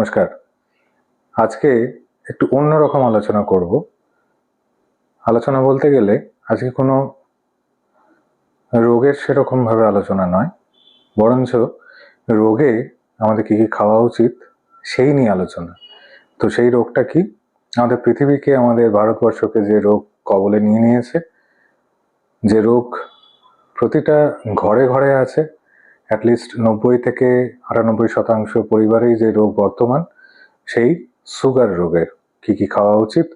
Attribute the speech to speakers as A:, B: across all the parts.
A: নমস্কার। আজকে একটু অন্যরকম আলোচনা করব। আলোচনা বলতে গেলে আজকে কোনো রোগের সেরকমভাবে আলোচনা নয়, বরঞ্চ রোগে আমাদের কী কী খাওয়া উচিত সেই নিয়ে আলোচনা। তো সেই রোগটা কি? আমাদের পৃথিবীকে, আমাদের ভারতবর্ষকে যে রোগ কবলে নিয়ে নিয়েছে, যে রোগ প্রতিটা ঘরে ঘরে আছে, অ্যাটলিস্ট 90-98% পরিবারেই যে রোগ বর্তমান, সেই সুগার রোগের কী কী খাওয়া উচিত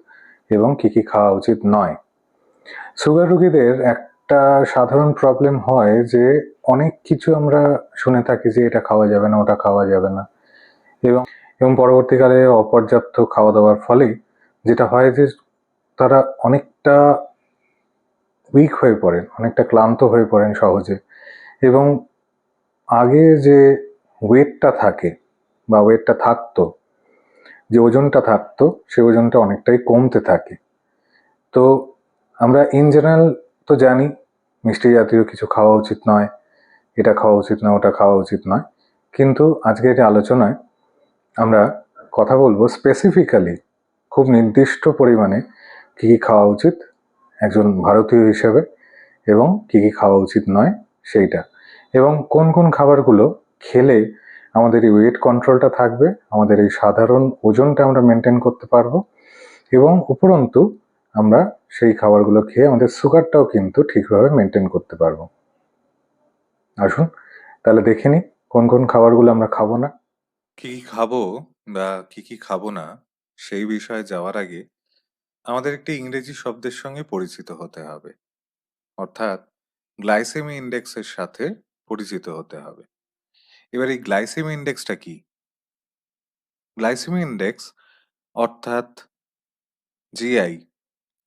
A: এবং কী কী খাওয়া উচিত নয়। সুগার রোগীদের একটা সাধারণ প্রবলেম হয় যে অনেক কিছু আমরা শুনে থাকি যে এটা খাওয়া যাবে না, ওটা খাওয়া যাবে না, এবং পরবর্তীকালে অপর্যাপ্ত খাওয়া দাওয়ার ফলে যেটা হয় যে তারা অনেকটা উইক হয়ে পড়েন, অনেকটা ক্লান্ত হয়ে পড়েন সহজে, এবং আগে যে ওয়েটটা থাকে বা ওয়েটটা থাকতো, যে ওজনটা থাকতো, সেই ওজনটা অনেকটাই কমতে থাকে। তো আমরা ইন জেনারেল তো জানি মিষ্টি জাতীয় কিছু খাওয়া উচিত নয়, এটা খাওয়া উচিত না, ওটা খাওয়া উচিত নয়, কিন্তু আজকের এই আলোচনায় আমরা কথা বলবো স্পেসিফিক্যালি, খুব নির্দিষ্ট পরিমাণে কী কী খাওয়া উচিত একজন ভারতীয় হিসেবে এবং কী কী খাওয়া উচিত নয় সেইটা, এবং কোন কোন খাবারগুলো খেলে আমাদের এই ওয়েট কন্ট্রোলটা থাকবে, আমাদের এই সাধারণ ওজনটা আমরা মেনটেন করতে পারবো, এবং উপরন্তু আমরা সেই খাবারগুলো খেয়ে আমাদের সুগারটাও কিন্তু ঠিকভাবে মেনটেন করতে পারবো। আসুন তাহলে দেখে নিই কোন কোন খাবারগুলো আমরা খাবো না।
B: কি খাবো বা কি খাবো না সেই বিষয়ে যাওয়ার আগে আমাদের একটি ইংরেজি শব্দের সঙ্গে পরিচিত হতে হবে, অর্থাৎ গ্লাইসেমি ইন্ডেক্সের সাথে পরিচিত হতে হবে। এবার এই গ্লাইসেমি ইন্ডেক্সটা কি? গ্লাইসেমি ইন্ডেক্স অর্থাৎ জিআই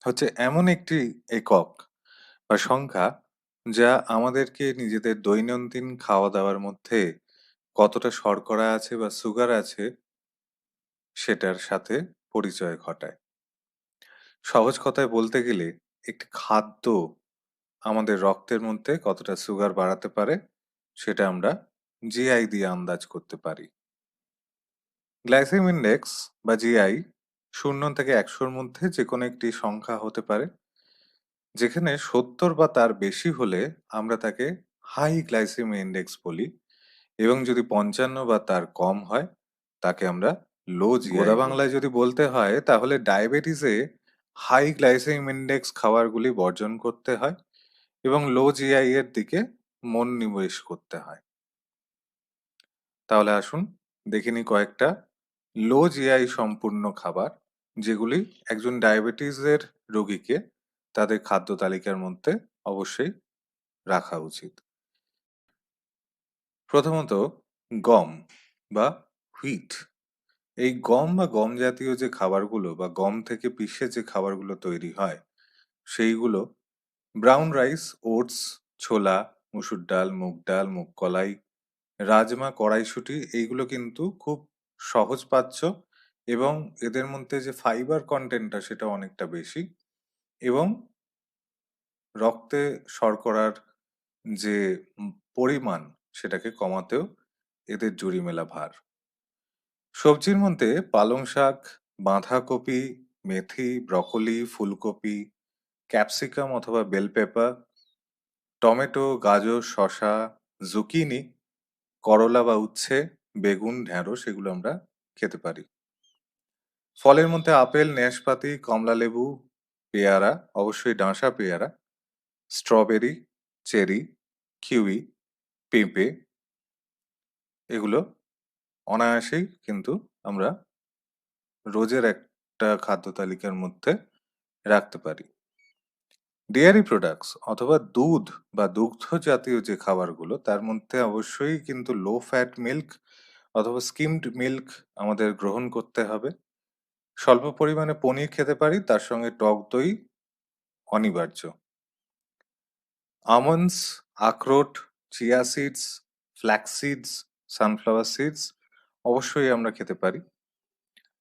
B: হচ্ছে এমন একটি একক বা সংখ্যা যা আমাদেরকে নিজেদের দৈনন্দিন খাওয়া দাওয়ার মধ্যে কতটা শর্করা আছে বা সুগার আছে সেটার সাথে পরিচয় ঘটায়। সহজ কথায় বলতে গেলে একটি খাদ্য আমাদের রক্তের মধ্যে কতটা সুগার বাড়াতে পারে সেটা আমরা জিআই দিয়ে আন্দাজ করতে পারি। গ্লাইসেমিক ইন্ডেক্স বা জিআই 0 থেকে 100-র মধ্যে যে কোনো একটি সংখ্যা হতে পারে, যেখানে 70 বা তার বেশি হলে আমরা তাকে হাই গ্লাইসেমিক ইন্ডেক্স বলি, এবং যদি 55 বা তার কম হয় তাকে আমরা লো জিআই। গোদা বাংলায় যদি বলতে হয় তাহলে ডায়াবেটিসে হাই গ্লাইসেমিক ইন্ডেক্স খাবারগুলি বর্জন করতে হয় এবং লো জিআই এর দিকে মন নিবেশ করতে হয়। তাহলে আসুন দেখে নিই কয়েকটা লো জিআই সম্পূর্ণ খাবার যেগুলি একজন ডায়াবেটিসের রোগীকে তাদের খাদ্য তালিকার মধ্যে অবশ্যই রাখা উচিত। প্রথমত গম বা হুইট। এই গম বা গম জাতীয় যে খাবারগুলো বা গম থেকে পিষে যে খাবারগুলো তৈরি হয় সেইগুলো ব্রাউন রাইস, ওটস, ছোলা, মসুর ডাল, মুগ ডাল, মুগ কলাই, রাজমা, কড়াইশুঁটি এইগুলো কিন্তু খুব সহজপাচ্য এবং এদের মধ্যে যে ফাইবার কন্টেন্টটা সেটা অনেকটা বেশি, এবং রক্তে শর্করার যে পরিমাণ সেটাকে কমাতেও এদের জুড়িমেলা ভার। সবজির মধ্যে পালং শাক, বাঁধাকপি, মেথি, ব্রকোলি, ফুলকপি, ক্যাপসিকাম অথবা বেল পেপার, টমেটো, গাজর, শসা, জুকিনি, করলা বা উচ্ছে, বেগুন, ঢেঁড়স এগুলো আমরা খেতে পারি। ফলের মধ্যে আপেল, নাশপাতি, কমলালেবু, পেয়ারা, অবশ্যই ডাঁশা পেয়ারা, স্ট্রবেরি, চেরি, কিউই, পেঁপে এগুলো অনায়াসেই কিন্তু আমরা রোজের একটা খাদ্য তালিকার মধ্যে রাখতে পারি। ডেয়ারি প্রোডাক্টস অথবা দুধ বা দুগ্ধ জাতীয় যে খাবারগুলো তার মধ্যে অবশ্যই কিন্তু লো ফ্যাট মিল্ক অথবা স্কিমড মিল্ক আমাদের গ্রহণ করতে হবে। স্বল্প পরিমাণে পনির খেতে পারি, তার সঙ্গে টক দই অনিবার্য। আমন্ডস, আখরোট, chia seeds, flax seeds, sunflower seeds অবশ্যই আমরা খেতে পারি।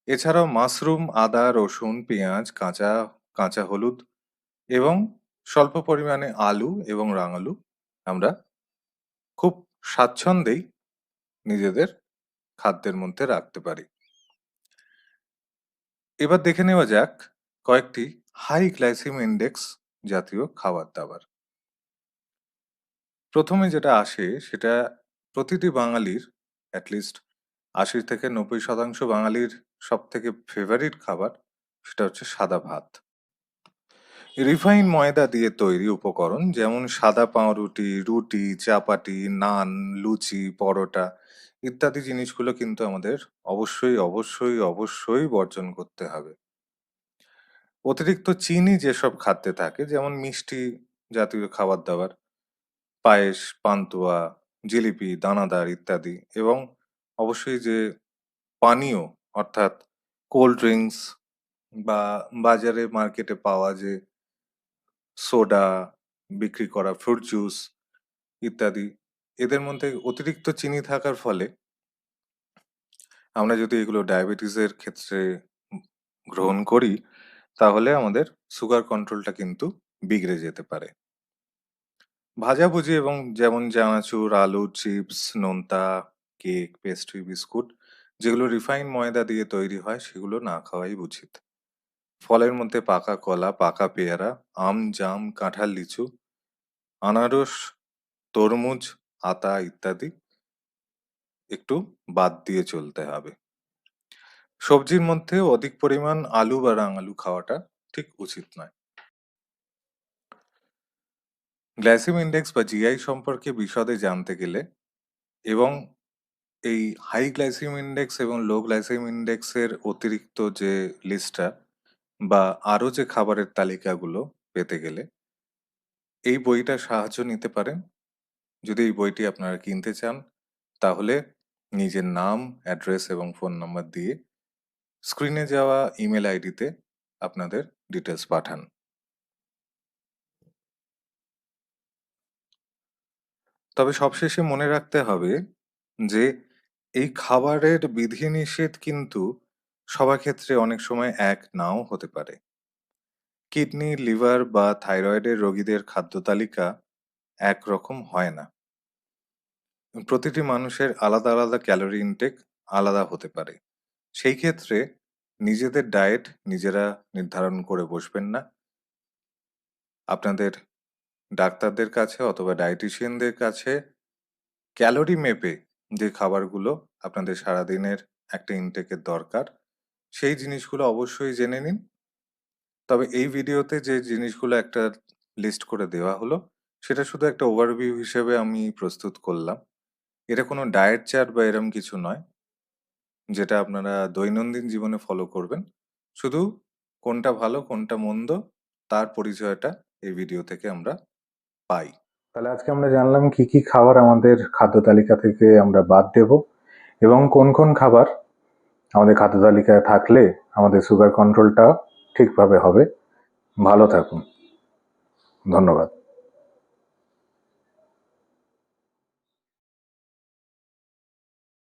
B: এছাড়াও মাশরুম, আদা, রসুন, পেঁয়াজ, কাঁচা কাঁচা হলুদ এবং স্বল্প পরিমাণে আলু এবং রাঙালু আমরা খুব স্বাচ্ছন্দ্যেই নিজেদের খাদ্যের মধ্যে রাখতে পারি। এবার দেখে নেওয়া যাক কয়েকটি হাই গ্লাইসেমিক ইন্ডেক্স জাতীয় খাবার দাবার। প্রথমে যেটা আসে সেটা প্রতিটি বাঙালির অ্যাটলিস্ট ৮০ থেকে ৯০% বাঙালির সব থেকে ফেভারিট খাবার, সেটা হচ্ছে সাদা ভাত। রিফাইন ময়দা দিয়ে তৈরি উপকরণ যেমন সাদা পাউরুটি, রুটি, চাপাটি, নান, লুচি, পরোটা ইত্যাদি জিনিসগুলো কিন্তু আমাদের অবশ্যই অবশ্যই অবশ্যই বর্জন করতে হবে। অতিরিক্ত চিনি যেসব খাদ্যে থাকে যেমন মিষ্টি জাতীয় খাবার দাবার, পায়েস, পান্তুয়া, জিলিপি, দানাদার ইত্যাদি, এবং অবশ্যই যে পানীয় অর্থাৎ কোল্ড ড্রিঙ্কস বা বাজারে মার্কেটে পাওয়া যে সোডা, বিক্রি করা ফ্রুট জুস ইত্যাদি, এদের মধ্যে অতিরিক্ত চিনি থাকার ফলে আমরা যদি এগুলো ডায়াবেটিসের ক্ষেত্রে উম গ্রহণ করি, তাহলে আমাদের সুগার কন্ট্রোলটা কিন্তু বিগড়ে যেতে পারে। ভাজাভুজি এবং যেমন চানাচুর, আলু, চিপস, নোনতা, কেক, পেস্ট্রি, বিস্কুট যেগুলো রিফাইন ময়দা দিয়ে তৈরি হয় সেগুলো না খাওয়াই উচিত। ফলের মধ্যে পাকা কলা, পাকা পেয়ারা, আম, জাম, কাঁঠাল, লিচু, আনারস, তরমুজ, আতা ইত্যাদি একটু বাদ দিয়ে চলতে হবে। সবজির মধ্যে অধিক পরিমাণ আলু বা রাঙালু খাওয়াটা ঠিক উচিত নয়। গ্লাইসেমিক ইন্ডেক্স বা জিআই সম্পর্কে বিশদে জানতে গেলে এবং এই হাই গ্লাইসেমিক ইন্ডেক্স এবং লো গ্লাইসেমিক ইন্ডেক্সের অতিরিক্ত যে লিস্টটা বা আরো যে খাবারের তালিকাগুলো পেতে গেলে এই বইটার সাহায্য নিতে পারেন। যদি এই বইটি আপনারা কিনতে চান তাহলে নিজের নাম, অ্যাড্রেস এবং ফোন নাম্বার দিয়ে স্ক্রিনে যাওয়া ইমেল আইডিতে আপনাদের ডিটেলস পাঠান। তবে সবশেষে মনে রাখতে হবে যে এই খাবারের বিধিনিষেধ কিন্তু সবার ক্ষেত্রে অনেক সময় এক নাও হতে পারে। কিডনি, লিভার বা থাইরয়েডের রোগীদের খাদ্য তালিকা একরকম হয় না। প্রতিটি মানুষের আলাদা আলাদা ক্যালোরি ইনটেক আলাদা হতে পারে। সেই ক্ষেত্রে নিজেদের ডায়েট নিজেরা নির্ধারণ করে বসবেন না। আপনাদের ডাক্তারদের কাছে অথবা ডায়েটিশিয়ানদের কাছে ক্যালোরি মেপে যে খাবারগুলো আপনাদের সারাদিনের একটা ইনটেকের দরকার সেই জিনিসগুলো অবশ্যই জেনে নিন। তবে এই ভিডিওতে যে জিনিসগুলো একটা লিস্ট করে দেওয়া হলো সেটা শুধু একটা ওভারভিউ হিসেবে আমি প্রস্তুত করলাম। এটা কোনো ডায়েট চার্ট বা এরম কিছু নয় যেটা আপনারা দৈনন্দিন জীবনে ফলো করবেন। শুধু কোনটা ভালো কোনটা মন্দ তার পরিচয়টা এই ভিডিও থেকে আমরা পাই।
A: তাহলে আজকে আমরা জানলাম কি কি খাবার আমাদের খাদ্য তালিকা থেকে আমরা বাদ দেব এবং কোন কোন খাবার আমাদের খাদ্য তালিকায় থাকলে আমাদের সুগার কন্ট্রোলটা ঠিকভাবে হবে। ভালো থাকুন। ধন্যবাদ।